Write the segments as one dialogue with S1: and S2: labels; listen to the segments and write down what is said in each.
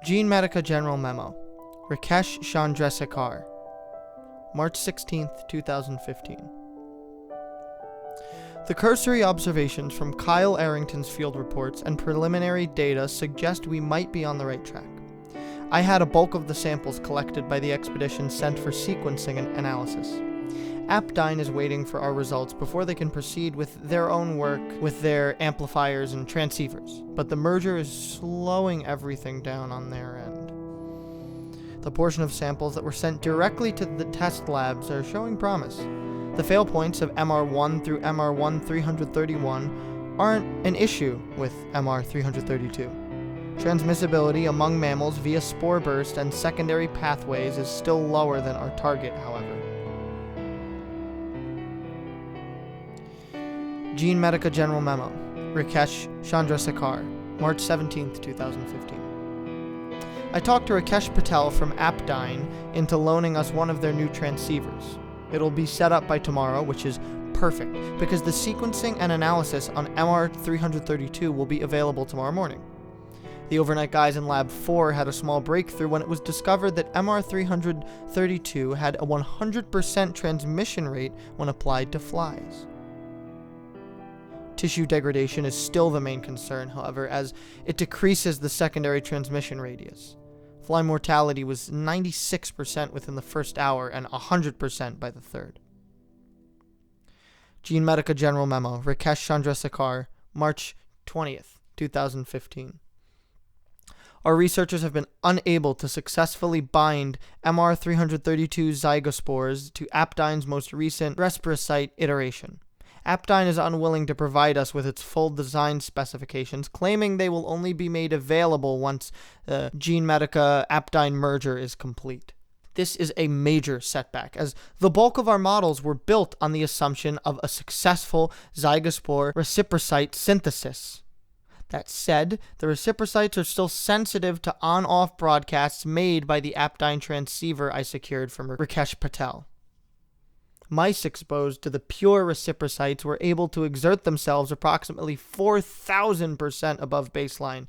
S1: Gene Medica General Memo. Rakesh Chandrasekhar. March 16th, 2015. The cursory observations from Kyle Arrington's field reports and preliminary data suggest we might be on the right track. I had a bulk of the samples collected by the expedition sent for sequencing and analysis. Apdyne is waiting for our results before they can proceed with their own work with their amplifiers and transceivers, but the merger is slowing everything down on their end. The portion of samples that were sent directly to the test labs are showing promise. The fail points of MR1 through MR1 331 aren't an issue with MR 332. Transmissibility among mammals via spore burst and secondary pathways is still lower than our target, however. Gene Medica General Memo. Rakesh Chandrasekhar. March 17th, 2015. I talked to Rakesh Patel from Apdyne into loaning us one of their new transceivers. It'll be set up by tomorrow, which is perfect, because the sequencing and analysis on MR 332 will be available tomorrow morning. The overnight guys in Lab 4 had a small breakthrough when it was discovered that MR 332 had a 100% transmission rate when applied to flies. Tissue degradation is still the main concern, however, as it decreases the secondary transmission radius. Fly mortality was 96% within the first hour and 100% by the third. Gene Medica General Memo. Rakesh Chandrasekhar. March 20th, 2015. Our researchers have been unable to successfully bind MR 332 zygospores to Apdyne's most recent Respirocyte iteration. Apdyne is unwilling to provide us with its full design specifications, claiming they will only be made available once the Gene Medica Apdyne merger is complete. This is a major setback, as the bulk of our models were built on the assumption of a successful zygospore reciprocyte synthesis. That said, the reciprocytes are still sensitive to on-off broadcasts made by the Apdyne transceiver I secured from Rakesh Patel. Mice exposed to the pure reciprocytes were able to exert themselves approximately 4,000% above baseline.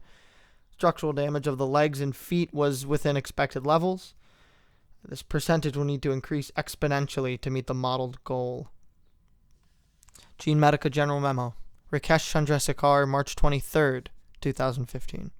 S1: Structural damage of the legs and feet was within expected levels. This percentage will need to increase exponentially to meet the modeled goal. Gene Medica General Memo. Rakesh Chandrasekhar, March 23rd, 2015.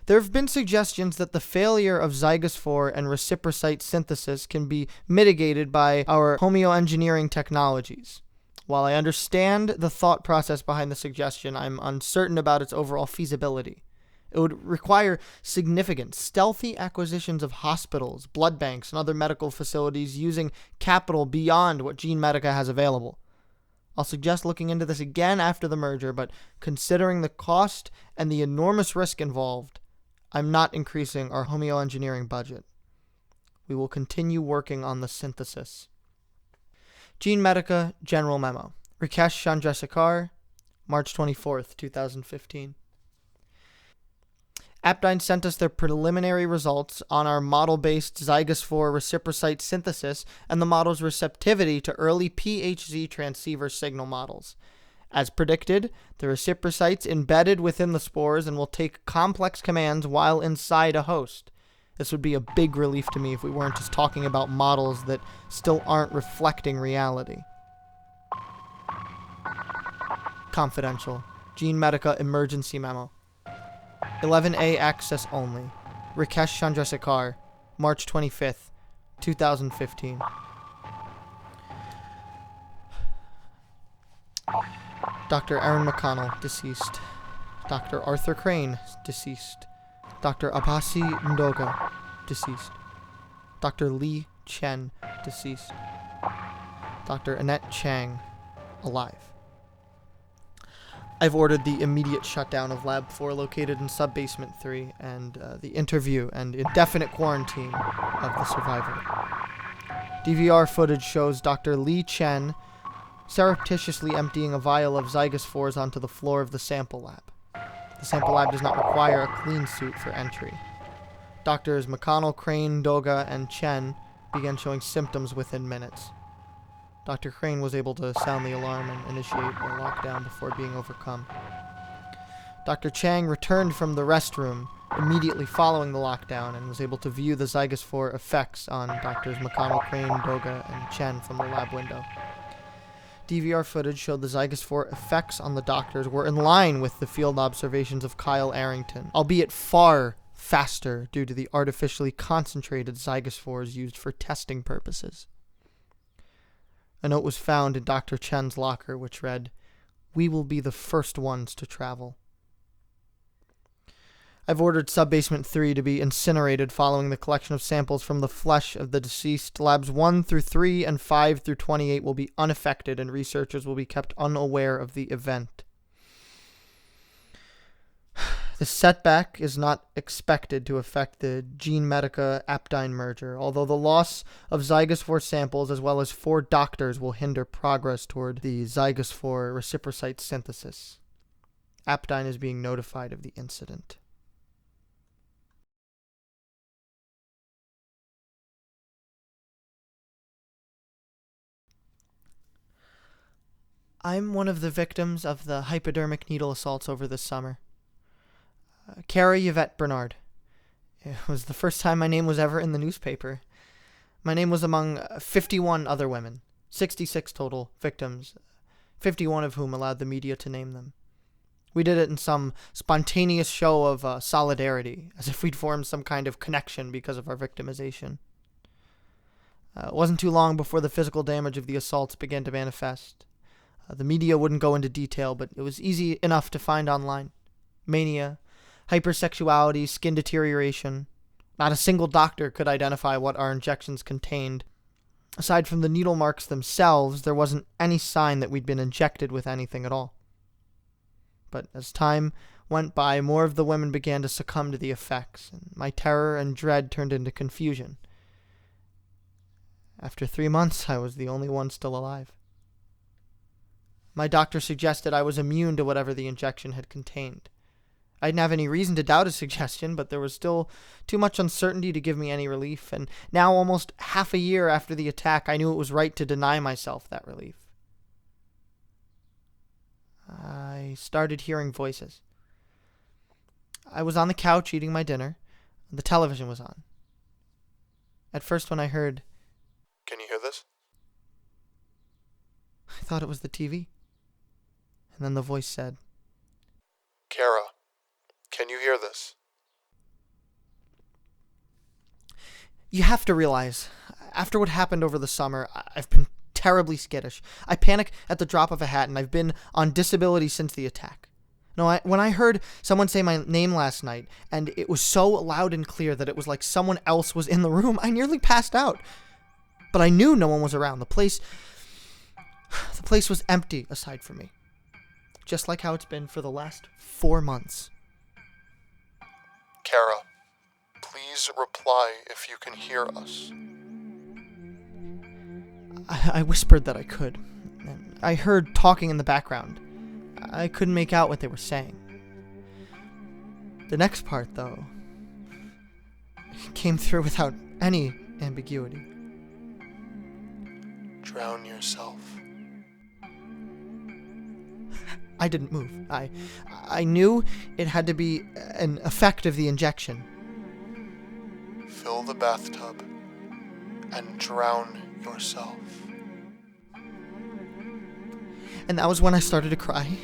S1: There have been suggestions that the failure of zygospore and reciprocyte synthesis can be mitigated by our homeoengineering technologies. While I understand the thought process behind the suggestion, I'm uncertain about its overall feasibility. It would require significant, stealthy acquisitions of hospitals, blood banks, and other medical facilities using capital beyond what Gene Medica has available. I'll suggest looking into this again after the merger, but considering the cost and the enormous risk involved, I'm not increasing our homeoengineering budget. We will continue working on the synthesis. Gene Medica General Memo. Rakesh Chandrasekhar, March 24th, 2015. Apdyne sent us their preliminary results on our model-based zygospore reciprocyte synthesis and the model's receptivity to early PHZ transceiver signal models. As predicted, the reciprocytes embedded within the spores and will take complex commands while inside a host. This would be a big relief to me if we weren't just talking about models that still aren't reflecting reality. Confidential. Gene Medica Emergency Memo. 11A access only. Rakesh Chandrasekhar, March 25th, 2015. Dr. Aaron McConnell, deceased. Dr. Arthur Crane, deceased. Dr. Abasi Ndoga, deceased. Dr. Li Chen, deceased. Dr. Annette Chang, alive. I've ordered the immediate shutdown of Lab 4 located in Subbasement 3 and the interview and indefinite quarantine of the survivor. DVR footage shows Dr. Li Chen surreptitiously emptying a vial of zygospores onto the floor of the sample lab. The sample lab does not require a clean suit for entry. Doctors McConnell, Crane, Doga, and Chen began showing symptoms within minutes. Dr. Crane was able to sound the alarm and initiate a lockdown before being overcome. Dr. Chang returned from the restroom immediately following the lockdown and was able to view the Zygosphere effects on Doctors McConnell, Crane, Doga, and Chen from the lab window. DVR footage showed the Zygosphere effects on the doctors were in line with the field observations of Kyle Arrington, albeit far faster due to the artificially concentrated Zygospheres used for testing purposes. A note was found in Dr. Chen's locker which read, "We will be the first ones to travel." I've ordered Subbasement 3 to be incinerated following the collection of samples from the flesh of the deceased. Labs 1 through 3 and 5 through 28 will be unaffected and researchers will be kept unaware of the event. The setback is not expected to affect the Gene Medica-Aptine merger, although the loss of Zygosphere samples as well as 4 doctors will hinder progress toward the Zygosphere reciprocyte synthesis. Aptine is being notified of the incident. I'm one of the victims of the hypodermic needle assaults over this summer. Kara Yvette Bernard. It was the first time my name was ever in the newspaper. My name was among 51 other women, 66 total victims, 51 of whom allowed the media to name them. We did it in some spontaneous show of solidarity, as if we'd formed some kind of connection because of our victimization. It wasn't too long before the physical damage of the assaults began to manifest. The media wouldn't go into detail, but it was easy enough to find online. Mania, hypersexuality, skin deterioration. Not a single doctor could identify what our injections contained. Aside from the needle marks themselves, there wasn't any sign that we'd been injected with anything at all. But as time went by, more of the women began to succumb to the effects, and my terror and dread turned into confusion. After 3 months, I was the only one still alive. My doctor suggested I was immune to whatever the injection had contained. I didn't have any reason to doubt his suggestion, but there was still too much uncertainty to give me any relief, and now, almost half a year after the attack, I knew it was right to deny myself that relief. I started hearing voices. I was on the couch eating my dinner. The television was on. At first, when I heard,
S2: "Can you hear this?"
S1: I thought it was the TV. And then the voice said,
S2: "Kara, can you hear this?"
S1: You have to realize, after what happened over the summer, I've been terribly skittish. I panic at the drop of a hat, and I've been on disability since the attack. No, when I heard someone say my name last night, and it was so loud and clear that it was like someone else was in the room, I nearly passed out. But I knew no one was around. The place was empty aside from me. Just like how it's been for the last 4 months.
S2: "Kara, please reply if you can hear us."
S1: I whispered that I could. I heard talking in the background. I couldn't make out what they were saying. The next part, though, came through without any ambiguity.
S2: "Drown yourself."
S1: I didn't move. I knew it had to be an effect of the injection.
S2: "Fill the bathtub and drown yourself."
S1: And that was when I started to cry.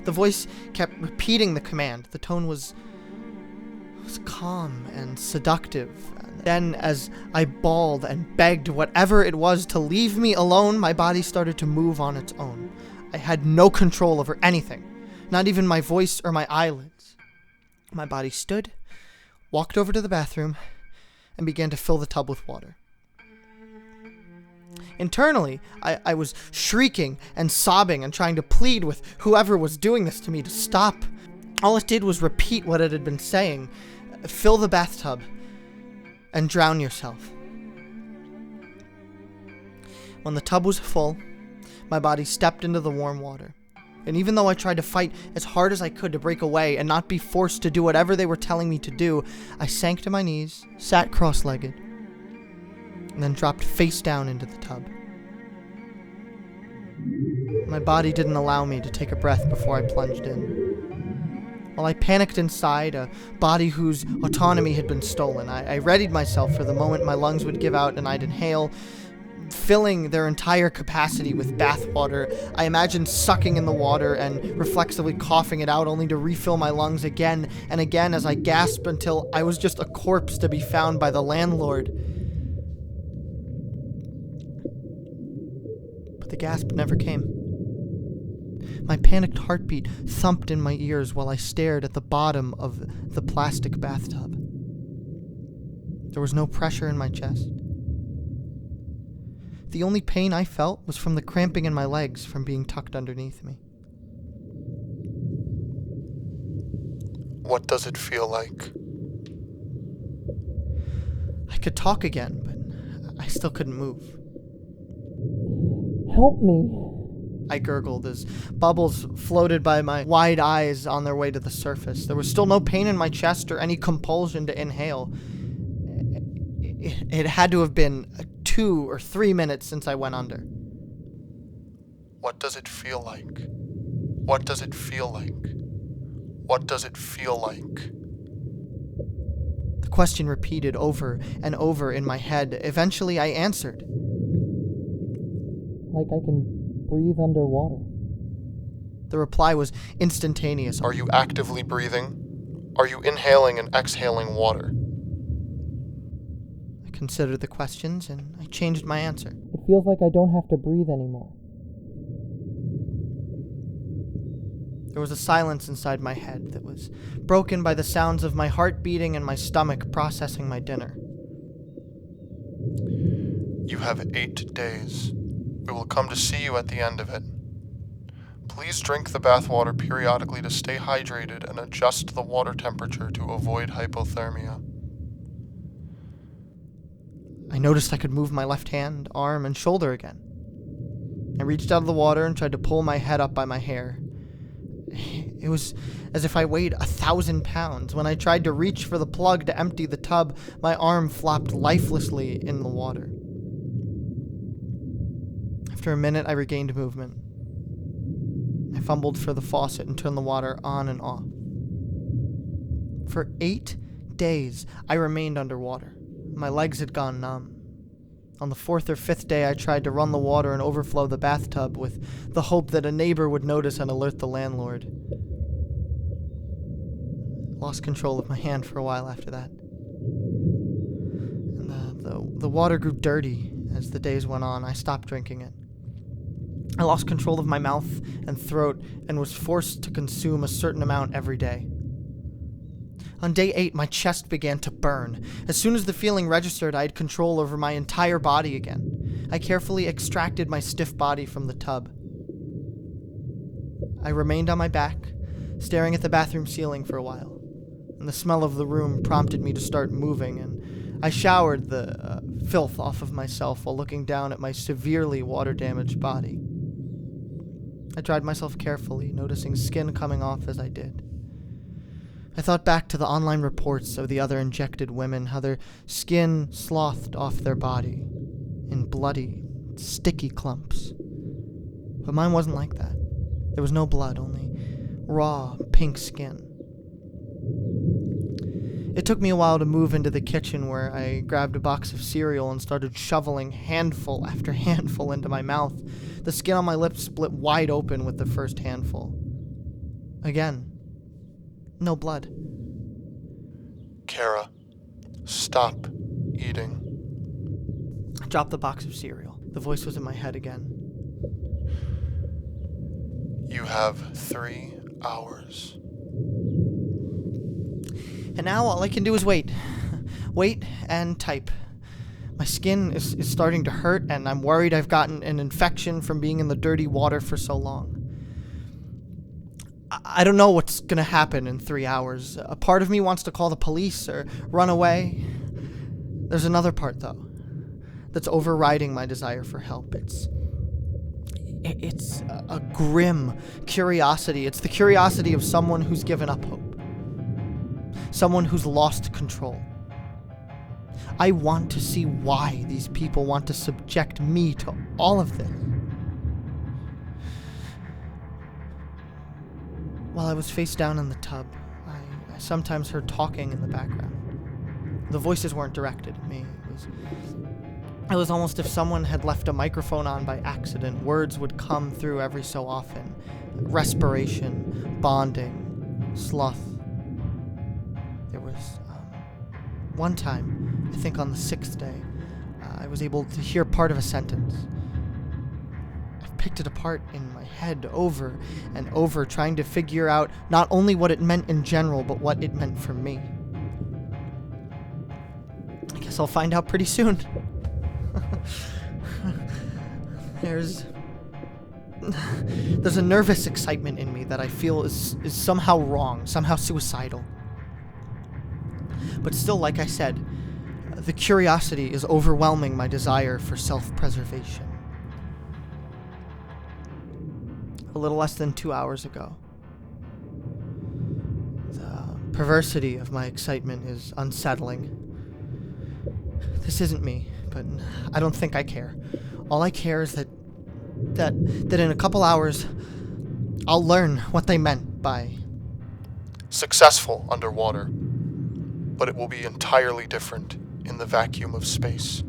S1: The voice kept repeating the command. The tone was calm and seductive. And then, as I bawled and begged whatever it was to leave me alone, my body started to move on its own. I had no control over anything, not even my voice or my eyelids. My body stood, walked over to the bathroom, and began to fill the tub with water. Internally, I was shrieking and sobbing and trying to plead with whoever was doing this to me to stop. All it did was repeat what it had been saying. Fill the bathtub and drown yourself. When the tub was full, my body stepped into the warm water. And even though I tried to fight as hard as I could to break away and not be forced to do whatever they were telling me to do, I sank to my knees, sat cross-legged, and then dropped face down into the tub. My body didn't allow me to take a breath before I plunged in. While I panicked inside, a body whose autonomy had been stolen, I readied myself for the moment my lungs would give out and I'd inhale, filling their entire capacity with bathwater. I imagined sucking in the water and reflexively coughing it out, only to refill my lungs again and again as I gasped until I was just a corpse to be found by the landlord. But the gasp never came. My panicked heartbeat thumped in my ears while I stared at the bottom of the plastic bathtub. There was no pressure in my chest. The only pain I felt was from the cramping in my legs from being tucked underneath me.
S2: What does it feel like?
S1: I could talk again, but I still couldn't move. "Help me," I gurgled as bubbles floated by my wide eyes on their way to the surface. There was still no pain in my chest or any compulsion to inhale. It had to have been 2 or 3 minutes since I went under.
S2: What does it feel like? What does it feel like? What does it feel like?
S1: The question repeated over and over in my head. Eventually I answered. "Like I can breathe underwater." The reply was instantaneous.
S2: Are you actively breathing? Are you inhaling and exhaling water?
S1: I considered the questions and I changed my answer. "It feels like I don't have to breathe anymore." There was a silence inside my head that was broken by the sounds of my heart beating and my stomach processing my dinner.
S2: You have 8 days. We will come to see you at the end of it. Please drink the bathwater periodically to stay hydrated and adjust the water temperature to avoid hypothermia.
S1: I noticed I could move my left hand, arm, and shoulder again. I reached out of the water and tried to pull my head up by my hair. It was as if I weighed 1,000 pounds. When I tried to reach for the plug to empty the tub, my arm flopped lifelessly in the water. After a minute, I regained movement. I fumbled for the faucet and turned the water on and off. For 8 days, I remained underwater. My legs had gone numb. On the 4th or 5th day, I tried to run the water and overflow the bathtub with the hope that a neighbor would notice and alert the landlord. I lost control of my hand for a while after that. And the water grew dirty as the days went on. I stopped drinking it. I lost control of my mouth and throat and was forced to consume a certain amount every day. On day 8, my chest began to burn. As soon as the feeling registered, I had control over my entire body again. I carefully extracted my stiff body from the tub. I remained on my back, staring at the bathroom ceiling for a while, and the smell of the room prompted me to start moving, and I showered the filth off of myself while looking down at my severely water-damaged body. I dried myself carefully, noticing skin coming off as I did. I thought back to the online reports of the other injected women, how their skin slothed off their body in bloody, sticky clumps. But mine wasn't like that. There was no blood, only raw, pink skin. It took me a while to move into the kitchen, where I grabbed a box of cereal and started shoveling handful after handful into my mouth. The skin on my lips split wide open with the first handful. Again, no blood.
S2: Kara, stop eating.
S1: I dropped the box of cereal. The voice was in my head again.
S2: You have 3 hours.
S1: And now all I can do is wait. Wait and type. My skin is starting to hurt, and I'm worried I've gotten an infection from being in the dirty water for so long. I don't know what's going to happen in 3 hours. A part of me wants to call the police or run away. There's another part, though, that's overriding my desire for help. It's a grim curiosity. It's the curiosity of someone who's given up hope. Someone who's lost control. I want to see why these people want to subject me to all of this. While I was face down in the tub, sometimes heard talking in the background. The voices weren't directed at me. It was almost if someone had left a microphone on by accident. Words would come through every so often. Respiration, bonding, sloth. There was one time, I think on the 6th day, I was able to hear part of a sentence. I've picked it apart in my head over and over, trying to figure out not only what it meant in general, but what it meant for me. I guess I'll find out pretty soon. There's a nervous excitement in me that I feel is somehow wrong, somehow suicidal. But still, like I said, the curiosity is overwhelming my desire for self-preservation. A little less than 2 hours ago, the perversity of my excitement is unsettling. This isn't me, but I don't think I care. All I care is that in a couple hours, I'll learn what they meant by
S2: successful underwater, but it will be entirely different in the vacuum of space.